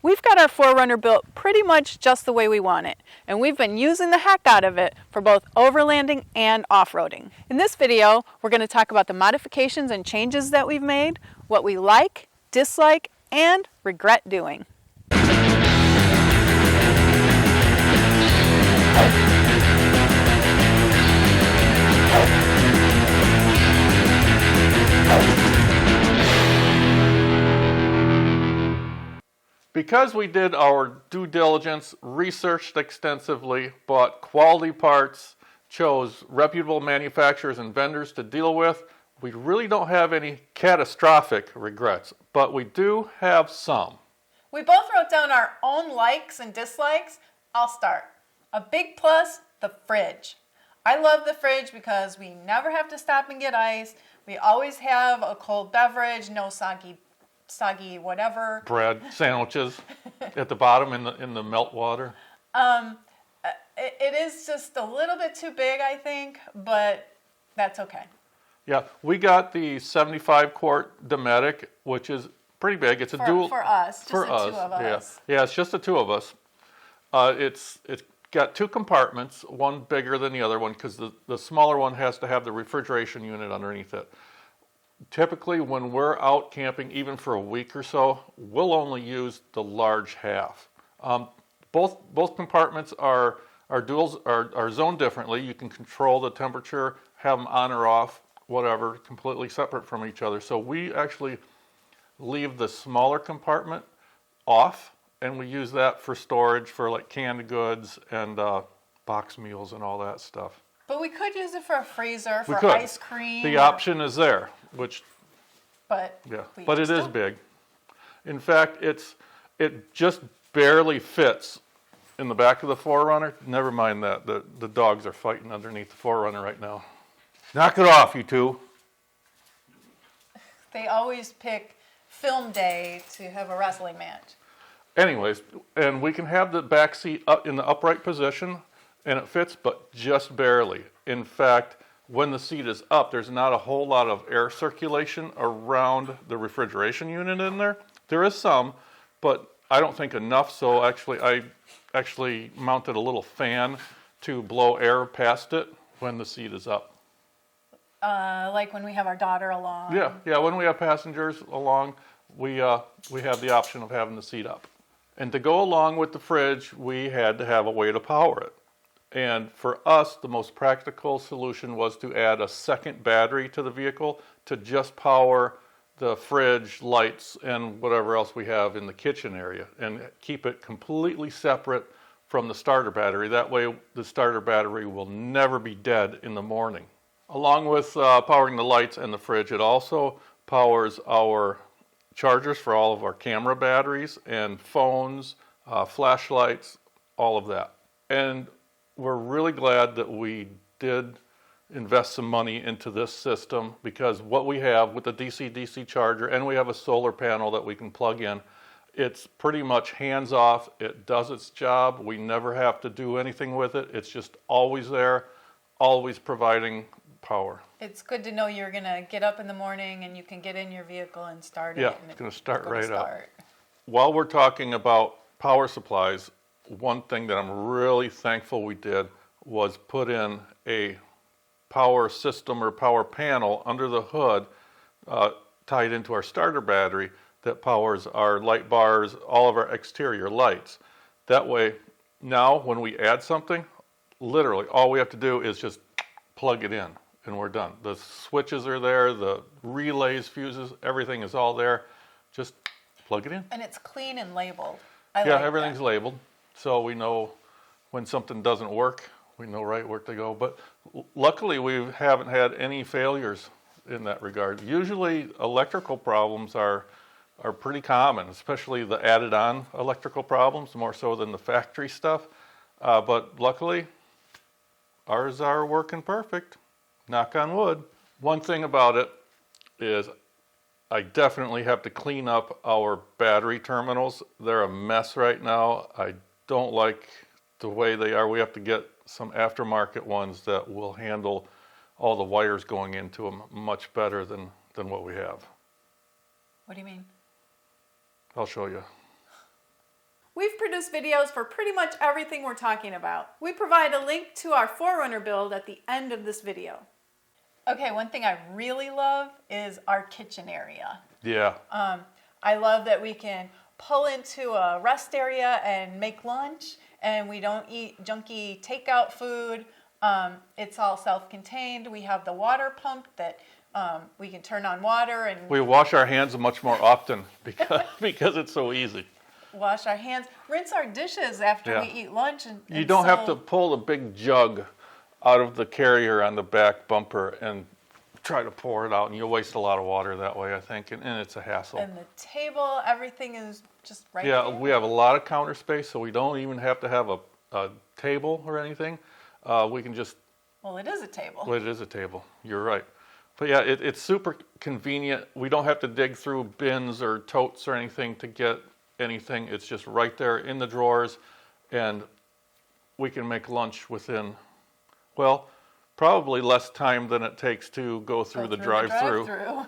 We've got our 4Runner built pretty much just the way we want it, and we've been using the heck out of it for both overlanding and off-roading. In this video, we're going to talk about the modifications and changes that we've made, what we like, dislike, and regret doing. Because we did our due diligence, researched extensively, bought quality parts, chose reputable manufacturers and vendors to deal with, we really don't have any catastrophic regrets, but we do have some. We both wrote down our own likes and dislikes. I'll start. A big plus, the fridge. I love the fridge because we never have to stop and get ice. We always have a cold beverage, no soggy whatever. Bread, sandwiches at the bottom in the melt water. It is just a little bit too big, I think, but that's okay. Yeah, we got the 75 quart Dometic, which is pretty big. It's a dual for us, just for the us. two of us. Yeah, it's just the two of us. It's got two compartments, one bigger than the other one, because the smaller one has to have the refrigeration unit underneath it. Typically, when we're out camping, even for a week or so, we'll only use the large half. Both compartments are zoned differently. You can control the temperature, have them on or off, whatever, completely separate from each other. So we actually leave the smaller compartment off, and we use that for storage for like canned goods and box meals and all that stuff. But we could use it for a freezer, for ice cream. The option is there, but it is big. In fact, it just barely fits in the back of the 4Runner. Never mind that. The dogs are fighting underneath the 4Runner right now. Knock it off, you two. They always pick film day to have a wrestling match. Anyways, and we can have the back seat up in the upright position, and it fits, but just barely. In fact, when the seat is up, there's not a whole lot of air circulation around the refrigeration unit in there. There is some, but I don't think enough, so I actually mounted a little fan to blow air past it when the seat is up. Like when we have our daughter along. Yeah, when we have passengers along, we have the option of having the seat up. And to go along with the fridge, we had to have a way to power it. And for us, the most practical solution was to add a second battery to the vehicle to just power the fridge, lights, and whatever else we have in the kitchen area, and keep it completely separate from the starter battery. That way, the starter battery will never be dead in the morning. Along with powering the lights and the fridge, it also powers our chargers for all of our camera batteries and phones, flashlights, all of that. And we're really glad that we did invest some money into this system, because what we have with the DC-DC charger, and we have a solar panel that we can plug in, it's pretty much hands-off. It does its job. We never have to do anything with it. It's just always there, always providing power. It's good to know you're going to get up in the morning and you can get in your vehicle and start it. Yeah, it's going to start right up. While we're talking about power supplies, one thing that I'm really thankful we did was put in a power system or power panel under the hood tied into our starter battery that powers our light bars, all of our exterior lights. That way, now when we add something, literally all we have to do is just plug it in and we're done. The switches are there, the relays, fuses, everything is all there. Just plug it in. And it's clean and labeled. Everything's labeled. So we know when something doesn't work, we know right where to go. But luckily, we haven't had any failures in that regard. Usually, electrical problems are pretty common, especially the added-on electrical problems, more so than the factory stuff. But luckily, ours are working perfect. Knock on wood. One thing about it is I definitely have to clean up our battery terminals. They're a mess right now. I don't like the way they are. We have to get some aftermarket ones that will handle all the wires going into them much better than what we have. What do you mean? I'll show you. We've produced videos for pretty much everything we're talking about. We provide a link to our 4Runner build at the end of this video. Okay, one thing I really love is our kitchen area. Yeah. I love that we can pull into a rest area and make lunch, and we don't eat junky takeout food. It's all self-contained. We have the water pump that we can turn on water and We wash our hands much more often because it's so easy. wash our hands, rinse our dishes after Yeah. we eat lunch. You don't have to pull the big jug out of the carrier on the back bumper and try to pour it out, and you'll waste a lot of water that way, I think, and it's a hassle. And the table, everything is just right Yeah, there. we have a lot of counter space, so we don't even have to have a table or anything. We can just, Well, it is a table. well, it is a table, you're right. But yeah, it's super convenient. We don't have to dig through bins or totes or anything to get anything. It's just right there in the drawers, and we can make lunch within, well, probably less time than it takes to go through the drive-through.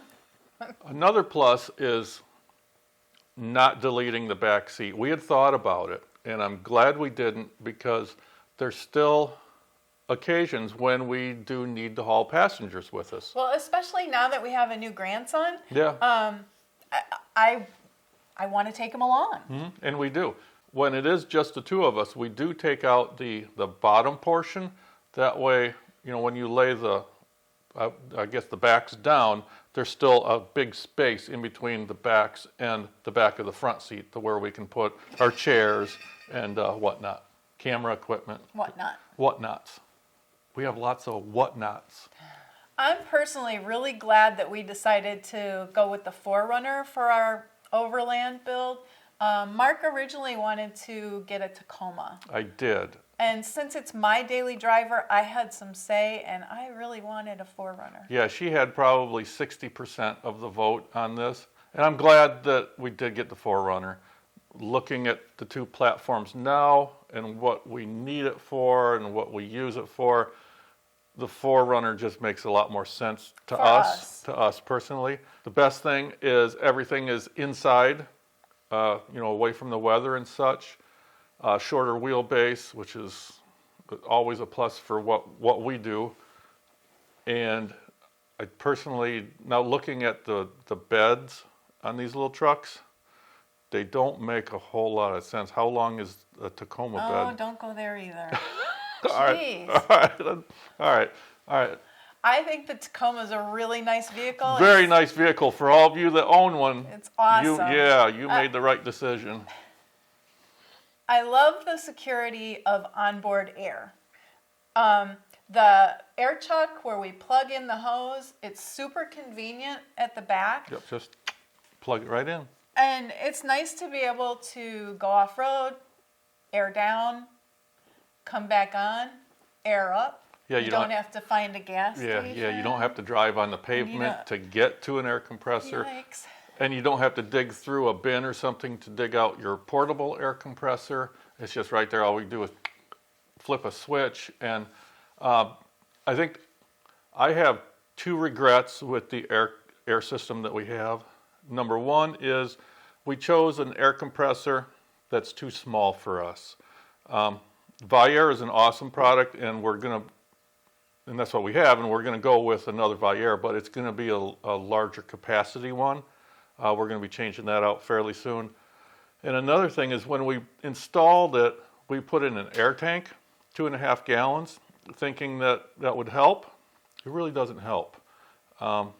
Another plus is not deleting the back seat. We had thought about it, and I'm glad we didn't, because there's still occasions when we do need to haul passengers with us. Well, especially now that we have a new grandson, Yeah. I want to take him along. And we do. When it is just the two of us, we do take out the bottom portion. That way, when you lay I guess the backs down, there's still a big space in between the backs and the back of the front seat to where we can put our chairs and whatnot, camera equipment, whatnots. We have lots of whatnots. I'm personally really glad that we decided to go with the 4Runner for our Overland build. Mark originally wanted to get a Tacoma. I did. And since it's my daily driver, I had some say, and I really wanted a 4Runner. Yeah, she had probably 60% of the vote on this. And I'm glad that we did get the 4Runner. Looking at the two platforms now and what we need it for and what we use it for, the 4Runner just makes a lot more sense to us personally. The best thing is everything is inside, away from the weather and such. Shorter wheelbase, which is always a plus for what we do. And I personally, now looking at the beds on these little trucks, they don't make a whole lot of sense. How long is a Tacoma bed? Oh, don't go there either. All right. I think the Tacoma is a really nice vehicle. Very nice vehicle. For all of you that own one, It's awesome. You made the right decision. I love the security of onboard air. The air chuck where we plug in the hose, it's super convenient at the back. Yep, just plug it right in. And it's nice to be able to go off-road, air down, come back on, air up. Yeah, you don't have to find a gas station. Yeah, you don't have to drive on the pavement to get to an air compressor. Yikes. And you don't have to dig through a bin or something to dig out your portable air compressor. It's just right there. All we do is flip a switch. And I think I have two regrets with the air system that we have. Number one is we chose an air compressor that's too small for us. Vailleur is an awesome product, and and that's what we have, and we're going to go with another Vailleur, but it's going to be a larger capacity one. We're going to be changing that out fairly soon. And another thing is when we installed it, we put in an air tank, 2.5 gallons, thinking that would help. It really doesn't help. Well,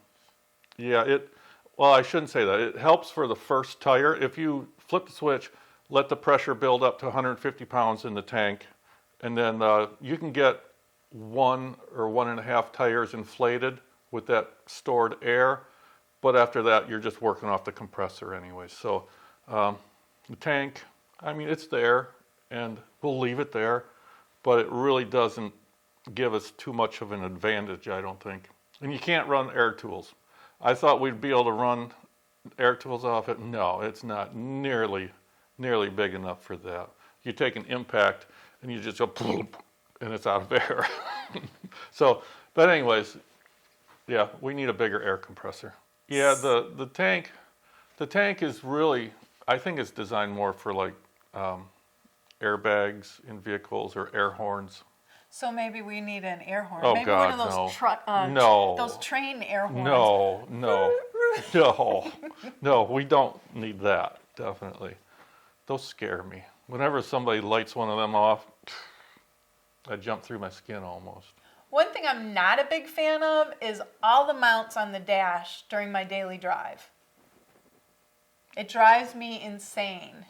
I shouldn't say that. It helps for the first tire. If you flip the switch, let the pressure build up to 150 pounds in the tank, and then you can get 1 or 1.5 tires inflated with that stored air. But after that, you're just working off the compressor anyway. So the tank, it's there, and we'll leave it there, but it really doesn't give us too much of an advantage, I don't think. And you can't run air tools. I thought we'd be able to run air tools off it. No, it's not nearly big enough for that. You take an impact, and you just go, and it's out of air. But anyways, yeah, we need a bigger air compressor. Yeah, the tank is really, I think it's designed more for like airbags in vehicles or air horns. So maybe we need an air horn. Oh, Maybe God, one of those no. those train air horns. No, we don't need that, definitely. Those scare me. Whenever somebody lights one of them off, I jump through my skin almost. One thing I'm not a big fan of is all the mounts on the dash during my daily drive. It drives me insane.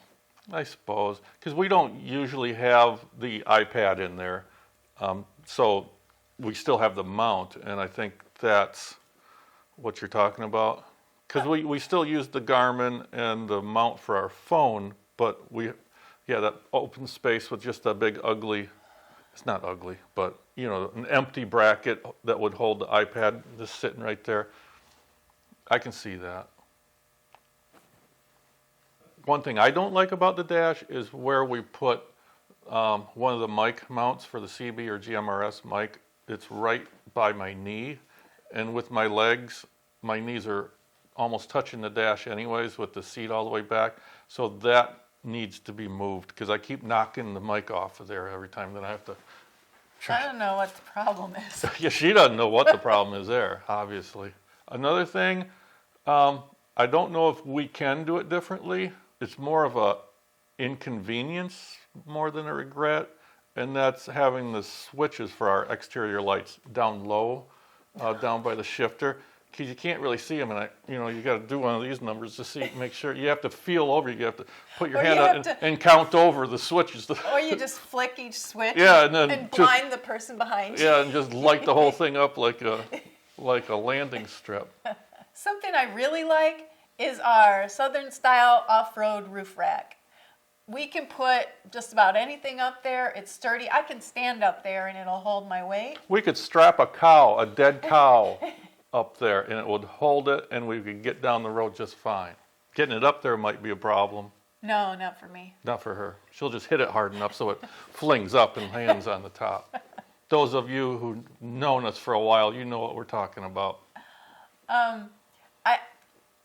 I suppose, because we don't usually have the iPad in there, so we still have the mount, and I think that's what you're talking about. Because we still use the Garmin and the mount for our phone, but that open space with just a big ugly, it's not ugly, but an empty bracket that would hold the iPad just sitting right there. I can see that. One thing I don't like about the dash is where we put one of the mic mounts for the CB or GMRS mic. It's right by my knee, and with my legs, my knees are almost touching the dash anyways with the seat all the way back. So that needs to be moved because I keep knocking the mic off of there every time that I have to. I don't know what the problem is. Yeah, she doesn't know what the problem is there, obviously. Another thing, I don't know if we can do it differently. It's more of a inconvenience more than a regret, and that's having the switches for our exterior lights down low, down by the shifter, because you can't really see them, and you got to do one of these numbers to make sure. You have to feel over. You have to put your hand out and count over the switches. Or you just flick each switch. Yeah, and then blind the person behind you. Yeah, and just light the whole thing up like a landing strip. Something I really like is our Southern style off-road roof rack. We can put just about anything up there. It's sturdy. I can stand up there and it'll hold my weight. We could strap a dead cow up there, and it would hold it, and we could get down the road just fine. Getting it up there might be a problem. No, not for me. Not for her. She'll just hit it hard enough so it flings up and lands on the top. Those of you who've known us for a while, you know what we're talking about.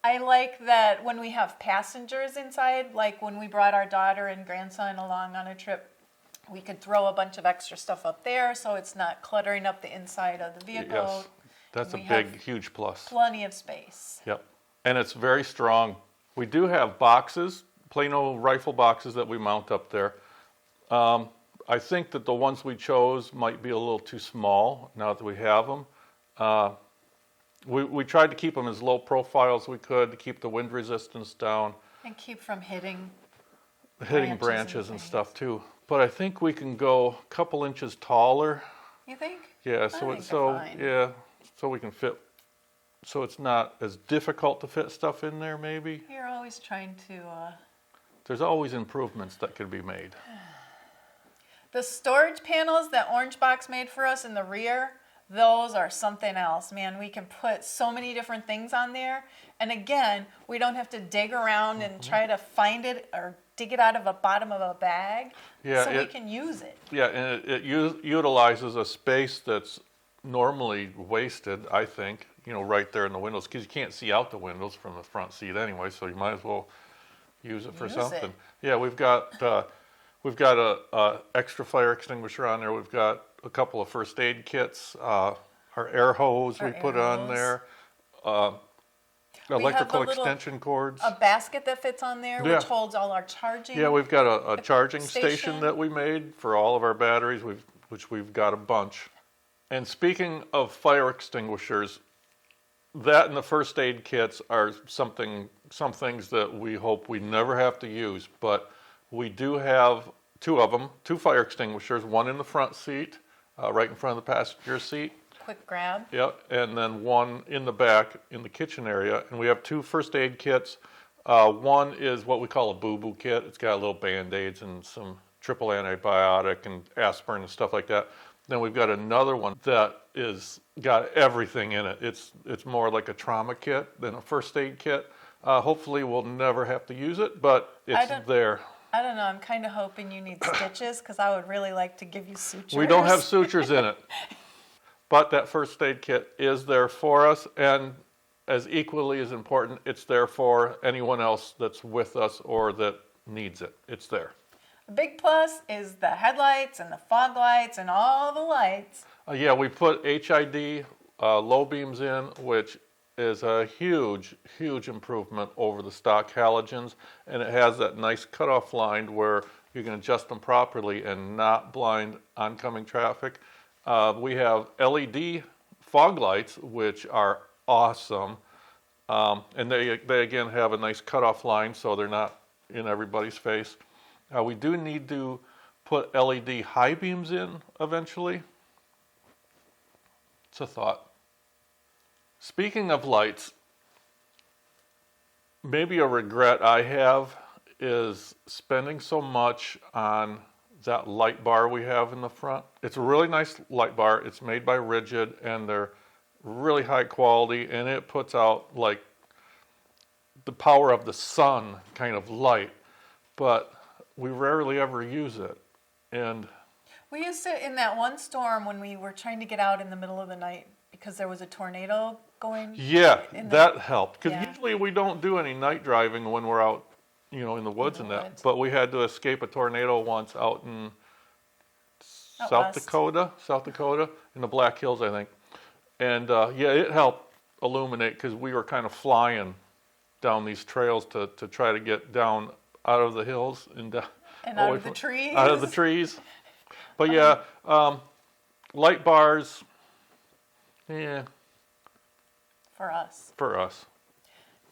I like that when we have passengers inside, like when we brought our daughter and grandson along on a trip, we could throw a bunch of extra stuff up there so it's not cluttering up the inside of the vehicle. Yes, that's a big, huge plus. Plenty of space. Yep, and it's very strong. We do have boxes, plain old rifle boxes that we mount up there. I think that the ones we chose might be a little too small now that we have them. We tried to keep them as low profile as we could to keep the wind resistance down. And keep from hitting branches and stuff too. But I think we can go a couple inches taller. You think? Yeah, so we can fit, so it's not as difficult to fit stuff in there maybe. You're always trying to... There's always improvements that could be made. The storage panels that Orange Box made for us in the rear, those are something else, man. We can put so many different things on there. And again, we don't have to dig around and try to find it or dig it out of the bottom of a bag. Yeah, so we can use it. Yeah, and it utilizes a space that's normally wasted, I think, right there in the windows, because you can't see out the windows from the front seat anyway, so you might as well use it for something. Yeah, we've got a extra fire extinguisher on there. We've got a couple of first aid kits, our air hose we put on there, electrical extension cords. A basket that fits on there, which holds all our charging. Yeah, we've got a charging station that we made for all of our batteries, which we've got a bunch. And speaking of fire extinguishers, that and the first aid kits are some things that we hope we never have to use, but we do have two of them, two fire extinguishers, one in the front seat, right in front of the passenger seat. Quick grab. Yep, and then one in the back in the kitchen area. And we have two first aid kits. One is what we call a boo-boo kit. It's got little Band-Aids and some triple antibiotic and aspirin and stuff like that. Then we've got another one that is got everything in it. It's more like a trauma kit than a first aid kit. Hopefully we'll never have to use it, but it's there. I don't know. I'm kind of hoping you need stitches because I would really like to give you sutures. We don't have sutures in it. But that first aid kit is there for us, and as equally as important, it's there for anyone else that's with us or that needs it. It's there. The big plus is the headlights and the fog lights and all the lights. Yeah, we put HID low beams in, which is a huge, huge improvement over the stock halogens, and it has that nice cutoff line where you can adjust them properly and not blind oncoming traffic. We have LED fog lights, which are awesome, and they again have a nice cutoff line, so they're not in everybody's face. We do need to put LED high beams in eventually. It's a thought. Speaking of lights, maybe a regret I have is spending so much on that light bar we have in the front. It's a really nice light bar. It's made by Rigid, and they're really high quality, and it puts out like the power of the sun kind of light, but we rarely ever use it. And We used to, in that one storm when we were trying to get out in the middle of the night because there was a tornado going. yeah, in that helped, because Yeah. usually we don't do any night driving when we're out, in the woods and that. woods. But we had to escape a tornado once out in Out South west. Dakota, in the Black Hills, I think. And yeah, it helped illuminate because we were kind of flying down these trails to try to get down out of the hills and And away out of the from- trees. Out of the trees. But yeah, light bars, yeah, For us. for us.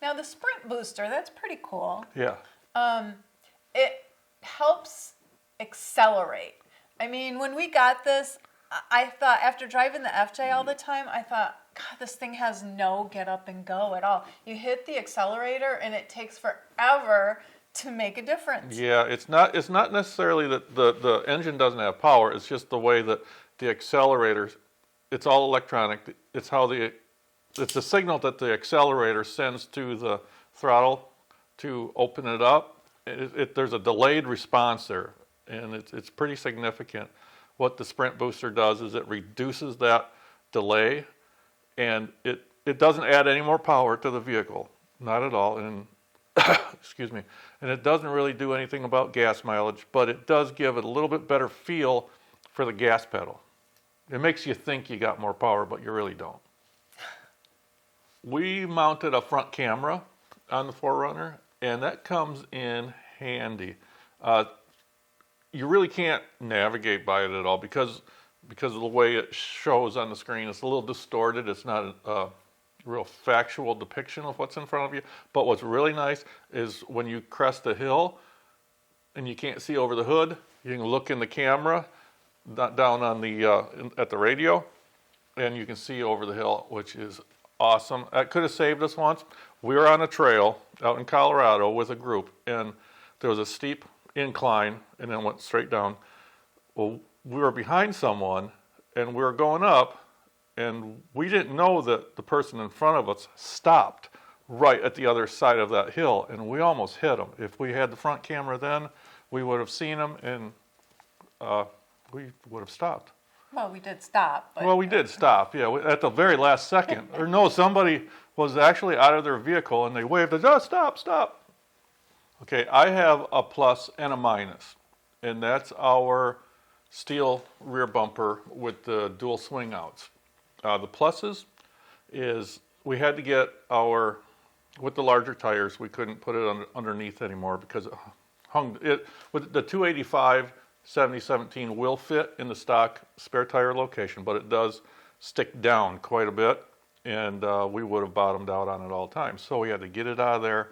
Now the sprint booster, that's pretty cool. Yeah. It helps accelerate. I mean, when we got this, I thought, after driving the FJ all the time, I thought, God, this thing has no get up and go at all. You hit the accelerator and it takes forever to make a difference. Yeah, it's not necessarily that the engine doesn't have power. It's just the way that the accelerators, it's all electronic. It's the signal that the accelerator sends to the throttle to open it up. There's a delayed response there, and it's pretty significant. What the sprint booster does is it reduces that delay, and it doesn't add any more power to the vehicle, not at all. And excuse me, and it doesn't really do anything about gas mileage, but it does give it a little bit better feel for the gas pedal. It makes you think you got more power, but you really don't. We mounted a front camera on the 4Runner, and that comes in handy. You really can't navigate by it at all because of the way it shows on the screen. It's a little distorted. It's not a real factual depiction of what's in front of you. But what's really nice is when you crest a hill and you can't see over the hood, you can look in the camera down on at the radio, and you can see over the hill, which is awesome. That could have saved us once. We were on a trail out in Colorado with a group, and there was a steep incline and then went straight down. Well, we were behind someone and we were going up, and we didn't know that the person in front of us stopped right at the other side of that hill, and we almost hit them. If we had the front camera then, we would have seen them, and we would have stopped. Well, we did stop. But Well, we did stop, yeah, at the very last second. Or no, somebody was actually out of their vehicle and they waved us, oh, stop, stop. Okay, I have a plus and a minus, and that's our steel rear bumper with the dual swing outs. The pluses is we had to get with the larger tires, we couldn't put it underneath anymore because with the 285 7017 will fit in the stock spare tire location, but it does stick down quite a bit, and we would have bottomed out on it all the time. So we had to get it out of there,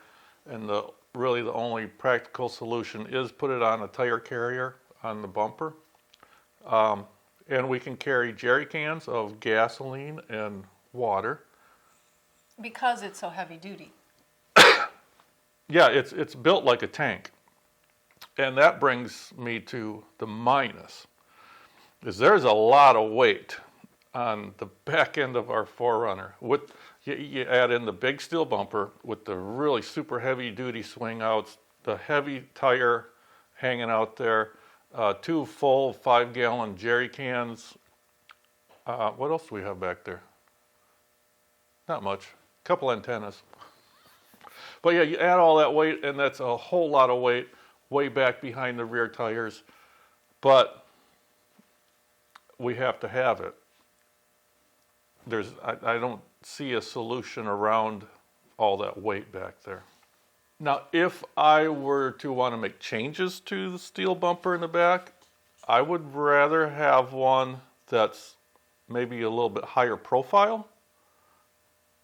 and really the only practical solution is put it on a tire carrier on the bumper. And we can carry jerry cans of gasoline and water. because it's so heavy duty. Yeah, it's built like a tank. And that brings me to the minus, is there's a lot of weight on the back end of our 4Runner. You add in the big steel bumper with the really super heavy duty swing outs, the heavy tire hanging out there, 2 full 5-gallon jerry cans. What else do we have back there? Not much. A couple antennas. But yeah, you add all that weight, and that's a whole lot of weight way back behind the rear tires, but we have to have it. I don't see a solution around all that weight back there. Now, if I were to want to make changes to the steel bumper in the back, I would rather have one that's maybe a little bit higher profile,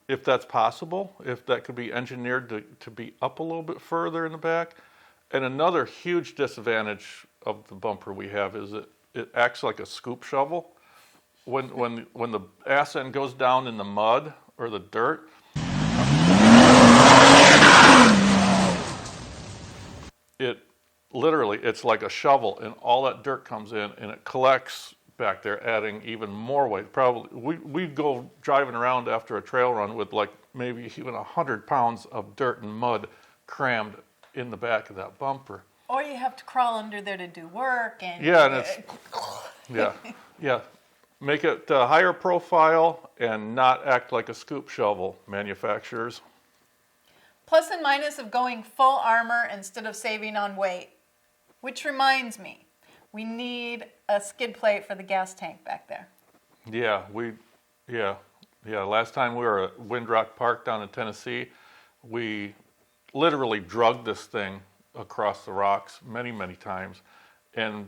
if that's possible, if that could be engineered to be up a little bit further in the back. And another huge disadvantage of the bumper we have is it acts like a scoop shovel. When the ass end goes down in the mud or the dirt, it's like a shovel, and all that dirt comes in and it collects back there, adding even more weight. Probably we go driving around after a trail run with like maybe even 100 pounds of dirt and mud crammed in the back of that bumper. Or you have to crawl under there to do work, and yeah. Make it higher profile and not act like a scoop shovel, manufacturers. Plus and minus of going full armor instead of saving on weight. Which reminds me, we need a skid plate for the gas tank back there. Yeah. Last time we were at Windrock Park down in Tennessee, we literally drugged this thing across the rocks many, many times, and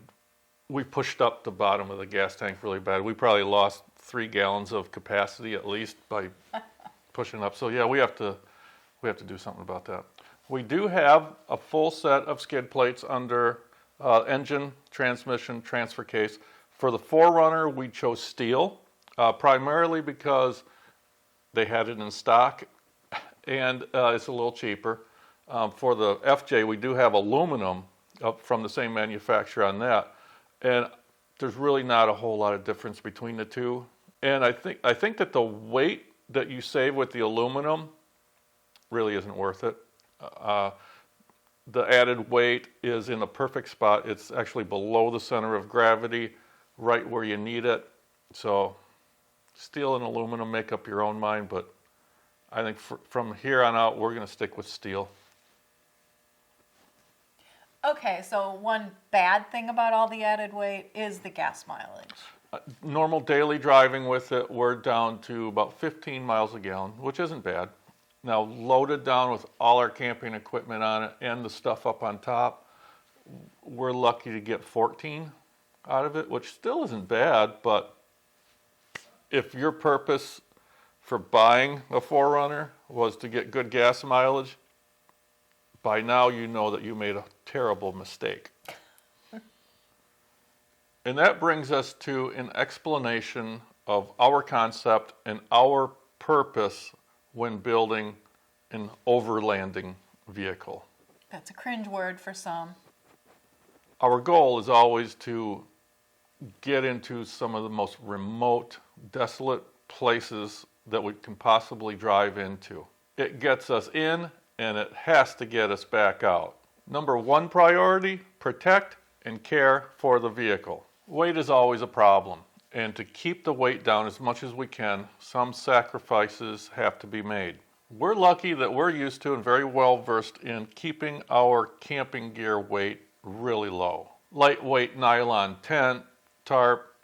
we pushed up the bottom of the gas tank really bad. We probably lost 3 gallons of capacity at least by pushing up. So yeah, we have to do something about that. We do have a full set of skid plates under engine, transmission, transfer case. For the 4Runner, we chose steel, primarily because they had it in stock and it's a little cheaper. For the FJ, we do have aluminum from the same manufacturer on that. And there's really not a whole lot of difference between the two. And I think that the weight that you save with the aluminum really isn't worth it. The added weight is in the perfect spot. It's actually below the center of gravity, right where you need it. So steel and aluminum, make up your own mind, but I think from here on out, we're going to stick with steel. Okay, so one bad thing about all the added weight is the gas mileage. Normal daily driving with it, we're down to about 15 miles a gallon, which isn't bad. Now, loaded down with all our camping equipment on it and the stuff up on top, we're lucky to get 14 out of it, which still isn't bad, but if your purpose for buying a 4Runner was to get good gas mileage, by now you know that you made a terrible mistake. And that brings us to an explanation of our concept and our purpose when building an overlanding vehicle. That's a cringe word for some. Our goal is always to get into some of the most remote, desolate places that we can possibly drive into. It gets us in, and it has to get us back out. Number one priority, protect and care for the vehicle. Weight is always a problem, and to keep the weight down as much as we can, some sacrifices have to be made. We're lucky that we're used to and very well versed in keeping our camping gear weight really low. Lightweight nylon tent, tarp,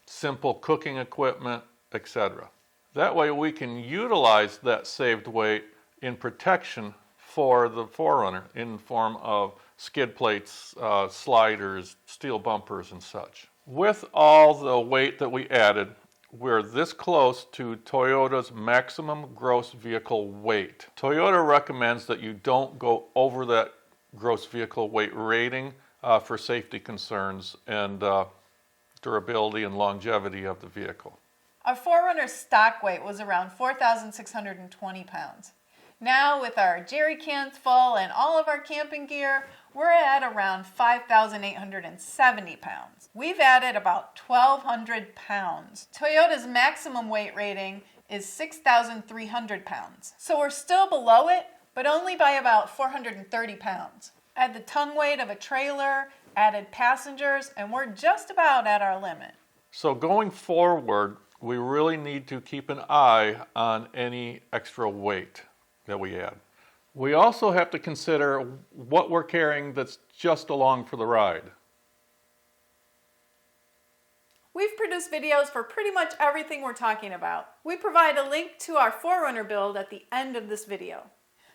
simple cooking equipment, etc. That way we can utilize that saved weight in protection for the 4Runner in the form of skid plates, sliders, steel bumpers, and such. With all the weight that we added, we're this close to Toyota's maximum gross vehicle weight. Toyota recommends that you don't go over that gross vehicle weight rating for safety concerns and durability and longevity of the vehicle. Our 4Runner's stock weight was around 4,620 pounds. Now, with our jerry cans full and all of our camping gear, we're at around 5,870 pounds. We've added about 1,200 pounds. Toyota's maximum weight rating is 6,300 pounds. So we're still below it, but only by about 430 pounds. Add the tongue weight of a trailer, added passengers, and we're just about at our limit. So going forward, we really need to keep an eye on any extra weight that we add. We also have to consider what we're carrying that's just along for the ride. We've produced videos for pretty much everything we're talking about. We provide a link to our 4Runner build at the end of this video.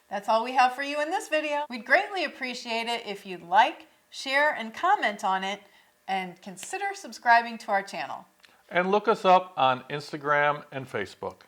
That's all we have for you in this video. We'd greatly appreciate it if you'd like, share, and comment on it, and consider subscribing to our channel. And look us up on Instagram and Facebook.